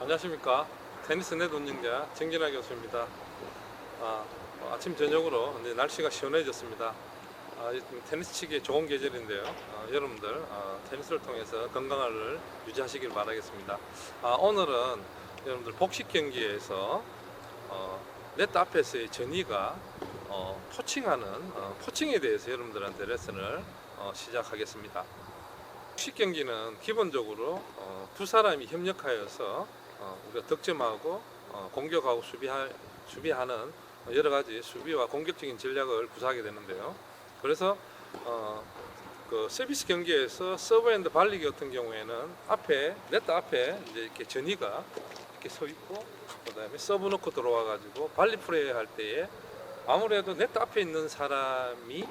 안녕하십니까. 테니스 넷 운영자 정진아 교수입니다. 아침 저녁으로 이제 날씨가 시원해졌습니다. 테니스 치기에 좋은 계절인데요. 여러분들 테니스를 통해서 건강을 유지하시길 바라겠습니다. 오늘은 여러분들 복식 경기에서 네트 앞에서의 전위가 포칭하는 포칭에 대해서 여러분들한테 레슨을 시작하겠습니다. 복식 경기는 기본적으로 두 사람이 협력하여서 우리가 득점하고 공격하고 수비하는 여러 가지 수비와 공격적인 전략을 구사하게 되는데요. 그래서 그 서비스 경기에서 서브핸드 발리기 같은 경우에는 앞에 네트 앞에 이제 이렇게 전위가 이렇게 서 있고, 그다음에 서브 넣고 들어와 가지고 발리 플레이 할 때에 아무래도 네트 앞에 있는 사람이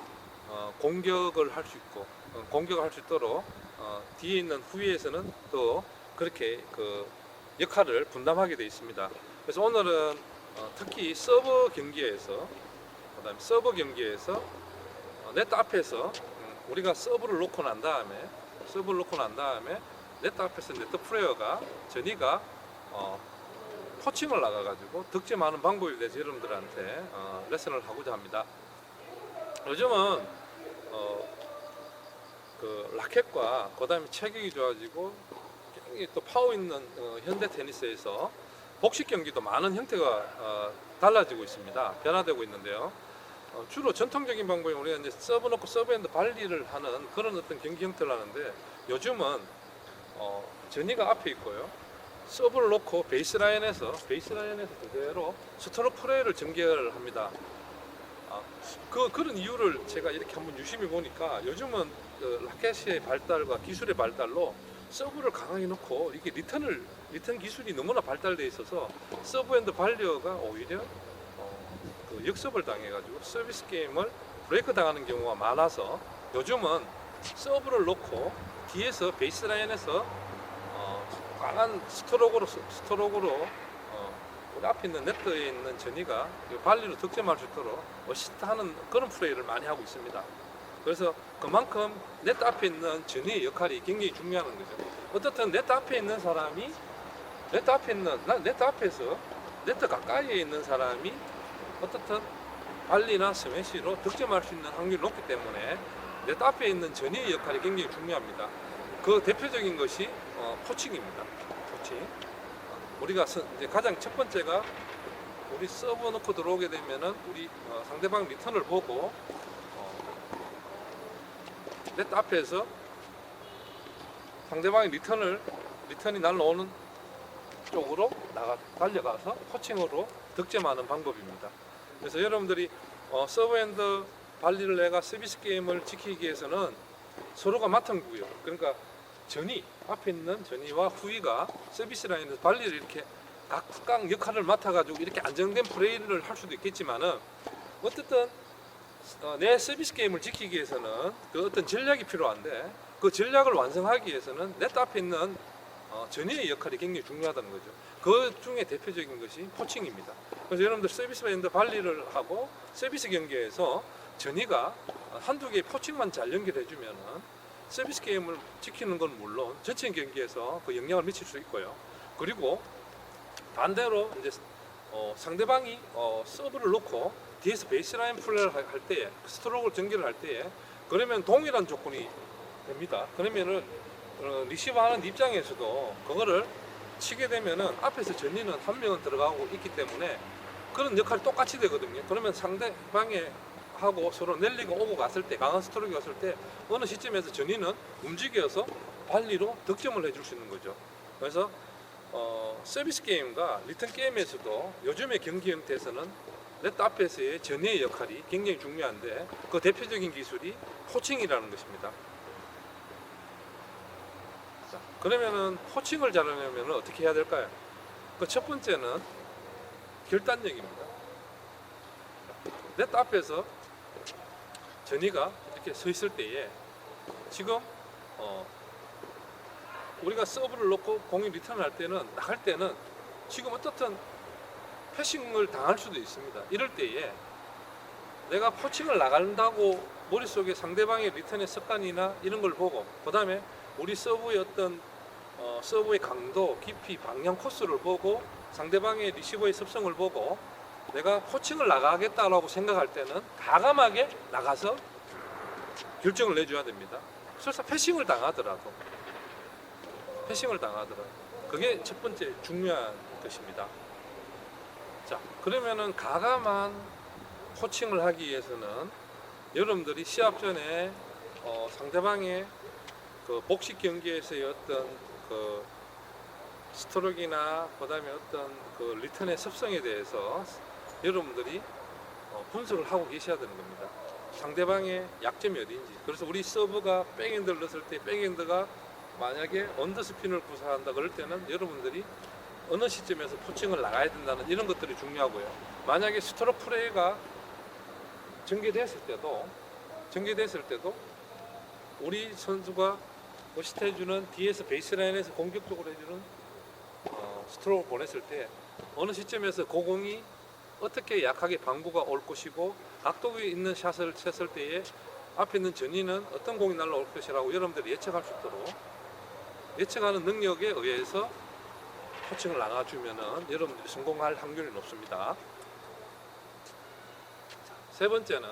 공격을 할 수 있고 공격을 할 수 있도록 뒤에 있는 후위에서는 또 그렇게 그 역할을 분담하게 되어 있습니다. 그래서 오늘은 특히 서브 경기에서 네트 앞에서 우리가 서브를 놓고 난 다음에 네트 앞에서 네트 플레이어가 전위가 포칭을 나가가지고 득점하는 방법에 대해서 여러분들한테 레슨을 하고자 합니다. 요즘은 그 라켓과 그다음에 체격이 좋아지고 굉장히 또 파워 있는 현대 테니스에서 복식 경기도 많은 형태가 달라지고 있습니다. 변화되고 있는데요. 주로 전통적인 방법이 우리가 이제 서브 놓고 서브핸드 발리를 하는 그런 어떤 경기 형태를 하는데, 요즘은 전위가 앞에 있고요. 서브를 놓고 베이스라인에서 그대로 스트로크 플레이를 전개를 합니다. 그런 이유를 제가 이렇게 한번 유심히 보니까 요즘은 라켓의 발달과 기술의 발달로 서브를 강하게 놓고 이게 리턴 기술이 너무나 발달되어 있어서 서브핸드 발리어가 오히려 그 역습을 당해가지고 서비스 게임을 브레이크 당하는 경우가 많아서 요즘은 서브를 놓고 뒤에서 베이스라인에서 강한 스트로크로 우리 앞에 있는 네트에 있는 전위가 발리로 득점할 수 있도록 어시스트하는 그런 플레이를 많이 하고 있습니다. 그래서 그만큼 네트 앞에 있는 전위의 역할이 굉장히 중요한 거죠. 어떻든 네트 앞에 있는 사람이 네트 앞에서 네트 가까이에 있는 사람이 어떻든 발리나 스매시로 득점할 수 있는 확률이 높기 때문에 네트 앞에 있는 전위의 역할이 굉장히 중요합니다. 그 대표적인 것이 포칭입니다. 포칭. 우리가 이제 가장 첫 번째가 우리 서브 넣고 들어오게 되면은 우리 상대방 리턴을 보고 네트 앞에서 상대방의 리턴이 날라오는 쪽으로 달려가서 포칭으로 득점하는 방법입니다. 그래서 여러분들이 서브핸드 발리를 내가 서비스 게임을 지키기 위해서는 서로가 맡은 구역, 그러니까 앞에 있는 전위와 후위가 서비스 라인에서 발리를 이렇게 각각 역할을 맡아가지고 이렇게 안정된 플레이를 할 수도 있겠지만은, 어쨌든 내 서비스 게임을 지키기 위해서는 그 어떤 전략이 필요한데, 그 전략을 완성하기 위해서는 네트 앞에 있는 전위의 역할이 굉장히 중요하다는 거죠. 그 중에 대표적인 것이 포칭입니다. 그래서 여러분들 서비스 핸드 발리를 하고 서비스 경기에서 전위가 한두 개의 포칭만 잘 연결해주면은 서비스 게임을 지키는 건 물론 전체 경기에서 그 영향을 미칠 수 있고요. 그리고 반대로 이제 상대방이 서브를 놓고 뒤에서 베이스라인 플레이를 할 때에 스트로크를 전개를 할 때에 그러면 동일한 조건이 됩니다. 그러면은 리시브하는 입장에서도 그거를 치게 되면은 앞에서 전위는 한 명은 들어가고 있기 때문에 그런 역할이 똑같이 되거든요. 그러면 상대방의 하고 서로 랠리가 오고 갔을 때, 강한 스트로크가 갔을 때 어느 시점에서 전위는 움직여서 발리로 득점을 해줄 수 있는 거죠. 그래서 서비스 게임과 리턴 게임에서도 요즘의 경기 형태에서는 네트 앞에서의 전위의 역할이 굉장히 중요한데, 그 대표적인 기술이 포칭이라는 것입니다. 자, 그러면은 포칭을 잘하려면 어떻게 해야 될까요? 그 첫 번째는 결단력입니다. 네트 앞에서 전위가 이렇게 서 있을 때에 지금 우리가 서브를 놓고 공이 리턴을 할 때는, 나갈 때는 지금 어떻든 패싱을 당할 수도 있습니다. 이럴 때에 내가 포칭을 나간다고 머릿속에 상대방의 리턴의 습관이나 이런 걸 보고, 그 다음에 우리 서브의 어떤 서브의 강도, 깊이, 방향 코스를 보고 상대방의 리시버의 습성을 보고 내가 포칭을 나가겠다라고 생각할 때는 과감하게 나가서 결정을 내줘야 됩니다. 설사 패싱을 당하더라도 그게 첫 번째 중요한 것입니다. 자, 그러면은 과감한 포칭을 하기 위해서는 여러분들이 시합 전에 상대방의 그 복식 경기에서의 어떤 그 스트로크나 그다음에 어떤 그 리턴의 습성에 대해서 여러분들이 분석을 하고 계셔야 되는 겁니다. 상대방의 약점이 어디인지. 그래서 우리 서브가 백핸드를 넣었을 때 백핸드가 만약에 언더스핀을 구사한다 그럴 때는 여러분들이 어느 시점에서 포칭을 나가야 된다는 이런 것들이 중요하고요. 만약에 스트로크 플레이가 전개됐을 때도 우리 선수가 어시트 해주는 뒤에서 베이스라인에서 공격적으로 해주는 스트로크를 보냈을 때 어느 시점에서 고공이 어떻게 약하게 방구가 올 것이고 각도에 있는 샷을 쳤을 때에 앞에 있는 전위는 어떤 공이 날라올 것이라고 여러분들이 예측할 수 있도록 예측하는 능력에 의해서 포칭을 나가주면은 여러분들이 성공할 확률이 높습니다. 세 번째는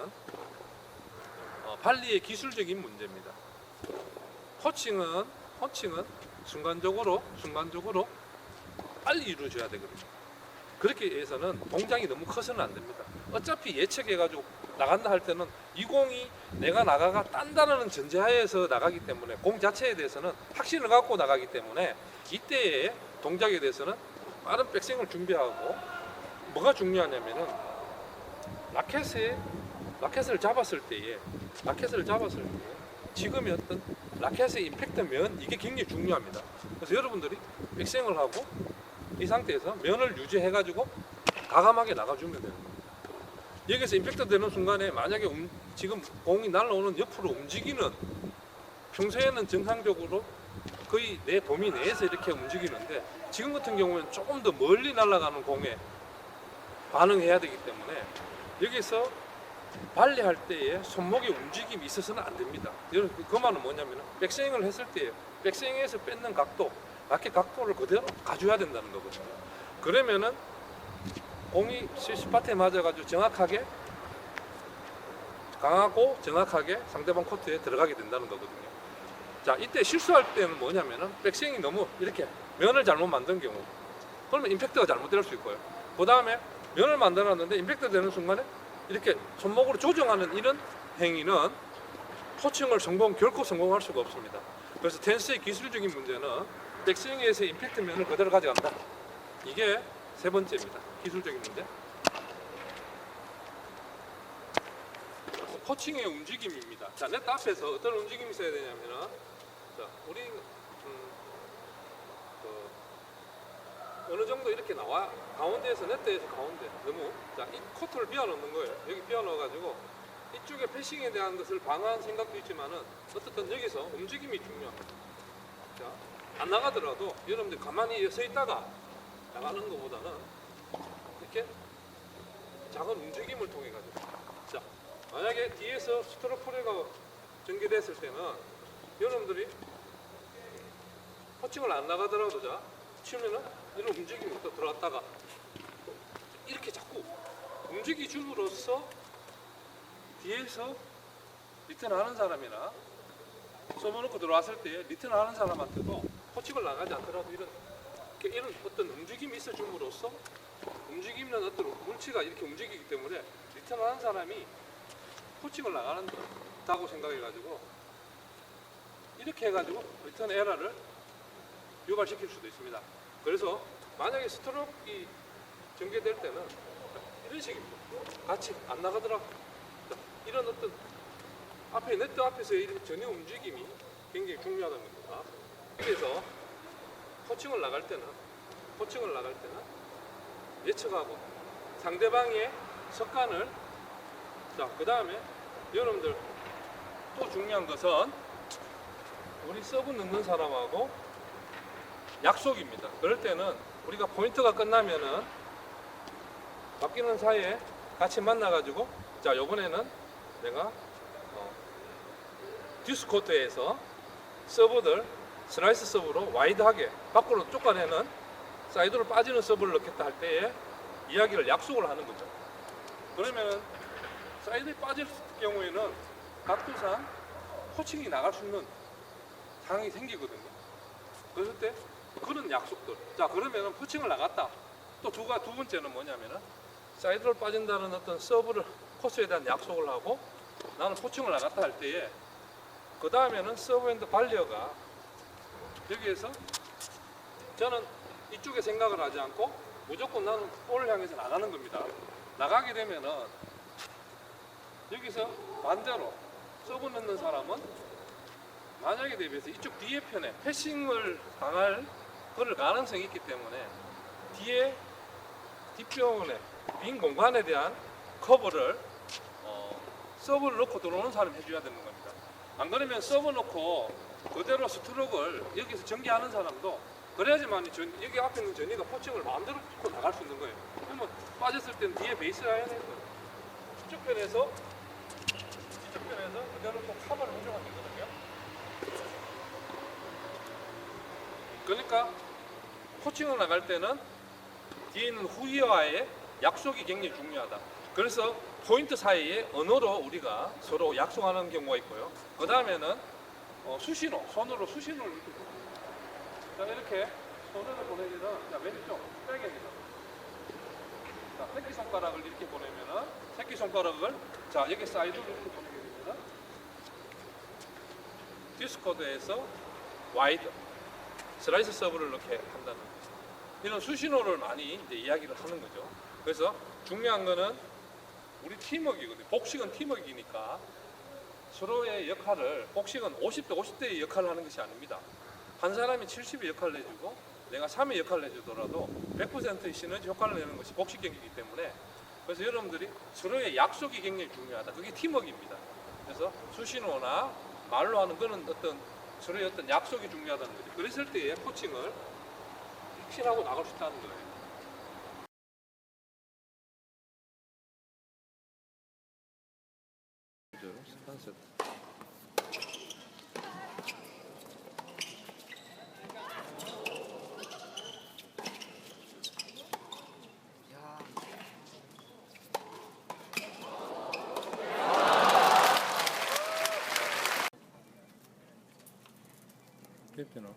발리의 기술적인 문제입니다. 포칭은 순간적으로 빨리 이루어져야 되거든요. 그렇게 해서는 동작이 너무 커서는 안 됩니다. 어차피 예측해가지고 나간다 할 때는 이 공이 내가 나가가 딴다는 전제하에서 나가기 때문에 공 자체에 대해서는 확신을 갖고 나가기 때문에 이때의 동작에 대해서는 빠른 백스윙을 준비하고 뭐가 중요하냐면은 라켓을 잡았을 때에 지금의 어떤 라켓의 임팩트면 이게 굉장히 중요합니다. 그래서 여러분들이 백스윙을 하고 이 상태에서 면을 유지해가지고 과감하게 나가주면 되는 겁니다. 여기서 임팩트 되는 순간에 만약에 지금 공이 날아오는 옆으로 움직이는 평소에는 정상적으로 거의 내 범위 내에서 이렇게 움직이는데 지금 같은 경우는 조금 더 멀리 날아가는 공에 반응해야 되기 때문에 여기서 발리할 때에 손목의 움직임이 있어서는 안 됩니다. 그 말은 뭐냐면 백스윙을 했을 때 백스윙에서 뺏는 각도, 라켓 각도를 그대로 가져야 된다는 거거든요. 그러면은 공이 스팟에 맞아가지고 강하고 정확하게 상대방 코트에 들어가게 된다는 거거든요. 자, 이때 실수할 때는 뭐냐면은 백스윙이 너무 이렇게 면을 잘못 만든 경우, 그러면 임팩트가 잘못될 수 있고요. 그 다음에 면을 만들었는데 임팩트 되는 순간에 이렇게 손목으로 조정하는 이런 행위는 포칭을 결코 성공할 수가 없습니다. 그래서 텐스의 기술적인 문제는 백스윙에서 임팩트 면을 그대로 가져간다. 이게 세 번째입니다. 기술적인 문제. 포칭의 움직임입니다. 자, 네트 앞에서 어떤 움직임이 있어야 되냐면은, 자, 우리 어느 정도 이렇게 나와 가운데에서 네트에서 가운데 너무 이 코트를 비워놓는 거예요. 여기 비워넣어가지고 이쪽에 패싱에 대한 것을 방어한 생각도 있지만은 어쨌든 여기서 움직임이 중요합니다. 자, 안 나가더라도 여러분들 가만히 서 있다가 나가는 것보다는 이렇게 작은 움직임을 통해 가지고, 자, 만약에 뒤에서 스트로크 플레이가 전개됐을 때는 여러분들이 포칭을 안 나가더라도 자 치면은 이런 움직임이 또 들어왔다가 이렇게 자꾸 움직이줌으로써 뒤에서 리턴하는 사람이나 써놓고 들어왔을 때 리턴하는 사람한테도 포칭을 나가지 않더라도 이런 어떤 움직임이 있어줌으로써 움직이는 어떤 물체가 이렇게 움직이기 때문에 리턴하는 사람이 포칭을 나가는다고 생각해가지고 이렇게 해가지고 리턴 에러를 유발시킬 수도 있습니다. 그래서 만약에 스트로크가 전개될 때는 이런 식입니다. 같이 안 나가더라고. 이런 어떤 앞에 네트 앞에서의 이런 전혀 움직임이 굉장히 중요하다는 겁니다. 그래서 포칭을 나갈 때는 예측하고 상대방의 석간을, 자, 그 다음에 여러분들 또 중요한 것은 우리 서브 넣는 사람하고 약속입니다. 그럴 때는 우리가 포인트가 끝나면은 바뀌는 사이에 같이 만나가지고, 자, 요번에는 내가 듀스코트에서 서브들 슬라이스 서브로 와이드하게 밖으로 쫓아내는 사이드로 빠지는 서브를 넣겠다 할 때에 이야기를 약속을 하는 거죠. 그러면은 사이드에 빠질 경우에는 각도상 코칭이 나갈 수 있는 상황이 생기거든요. 그럴 때 그런 약속들. 자, 그러면은 코칭을 나갔다. 또 두 번째는 뭐냐면은 사이드로 빠진다는 어떤 서브를 코스에 대한 약속을 하고 나는 코칭을 나갔다 할 때에 그 다음에는 서브핸드 발리어가 여기에서 저는 이쪽에 생각을 하지 않고 무조건 나는 볼을 향해서 나가는 겁니다. 나가게 되면은 여기서 반대로 서브 넣는 사람은 만약에 대비해서 이쪽 뒤에 편에 패싱을 당할 그럴 가능성이 있기 때문에 뒤에 뒷변에 빈 공간에 대한 커버를 서브를 넣고 들어오는 사람이 해줘야 되는 겁니다. 안 그러면 서브 넣고 그대로 스트로크를 여기서 전개하는 사람도 그래야지만 여기 앞에 있는 전이가 포칭을 마음대로 짚고 나갈 수 있는 거예요. 그러면 빠졌을 때는 뒤에 베이스 라인에서 이쪽 편에서 그대로 또 커버를 해주면 되거든요. 그러니까 코칭을 나갈 때는 뒤에 있는 후위와의 약속이 굉장히 중요하다. 그래서 포인트 사이에 언어로 우리가 서로 약속하는 경우가 있고요. 그 다음에는 수신호, 손으로 수신호를 이렇게 보내요. 자, 이렇게 손으로 보내면은, 자, 왼쪽 백입니다. 자, 새끼손가락을 이렇게 보내면은, 새끼손가락을, 자, 여기 사이드로 이렇게 보내게 되면은, 디스코드에서 와이드, 슬라이스 서브를 이렇게 한다는 거죠. 이런 수신호를 많이 이제 이야기를 하는 거죠. 그래서 중요한 거는 우리 팀워크이거든요. 복식은 팀워크이니까 서로의 역할을, 복식은 50대 50대의 역할을 하는 것이 아닙니다. 한 사람이 70의 역할을 해주고 내가 3의 역할을 해주더라도 100%의 시너지 효과를 내는 것이 복식 경기이기 때문에, 그래서 여러분들이 서로의 약속이 굉장히 중요하다. 그게 팀워크입니다. 그래서 수신호나 말로 하는 거는 어떤 서로의 어떤 약속이 중요하다는 거죠. 그랬을 때의 코칭을 확실하고 나갈 수 있다는 거예요. 필리핀어.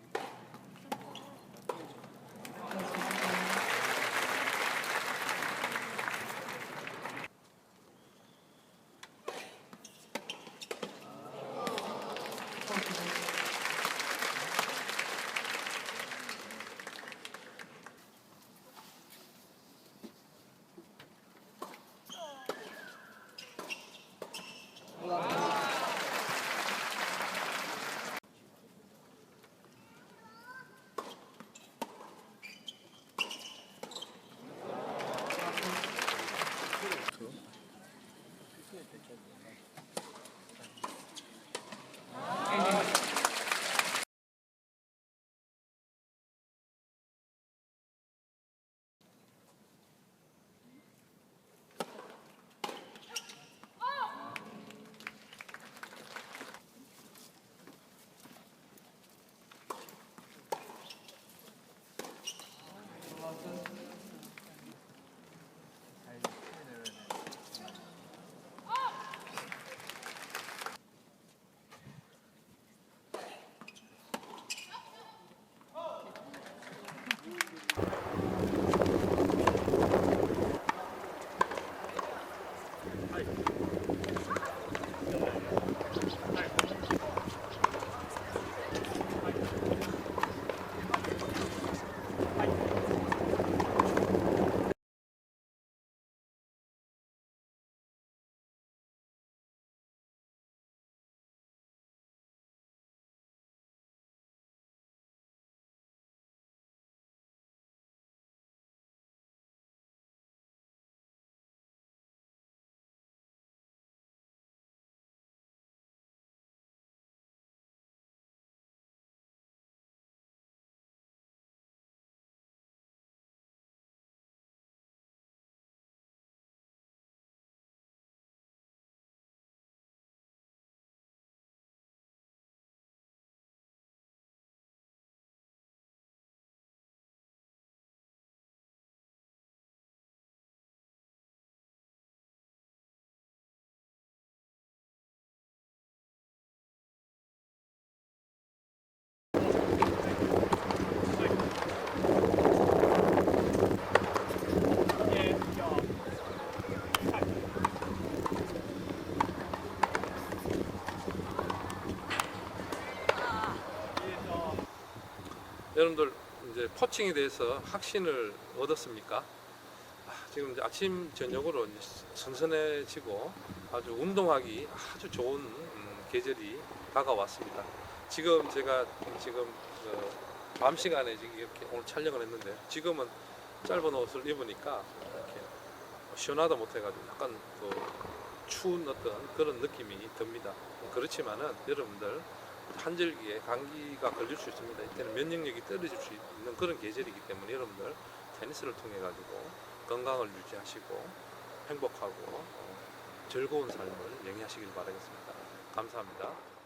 여러분들 이제 포칭에 대해서 확신을 얻었습니까? 지금 이제 아침 저녁으로 이제 선선해지고 아주 운동하기 아주 좋은 계절이 다가왔습니다. 지금 제가 밤 시간에 지금 이렇게 오늘 촬영을 했는데 지금은 짧은 옷을 입으니까 이렇게 시원하다 못해가지고 약간 추운 어떤 그런 느낌이 듭니다. 그렇지만은 여러분들 한절기에 감기가 걸릴 수 있습니다. 이때는 면역력이 떨어질 수 있는 그런 계절이기 때문에 여러분들 테니스를 통해 가지고 건강을 유지하시고 행복하고 즐거운 삶을 영위하시길 바라겠습니다. 감사합니다.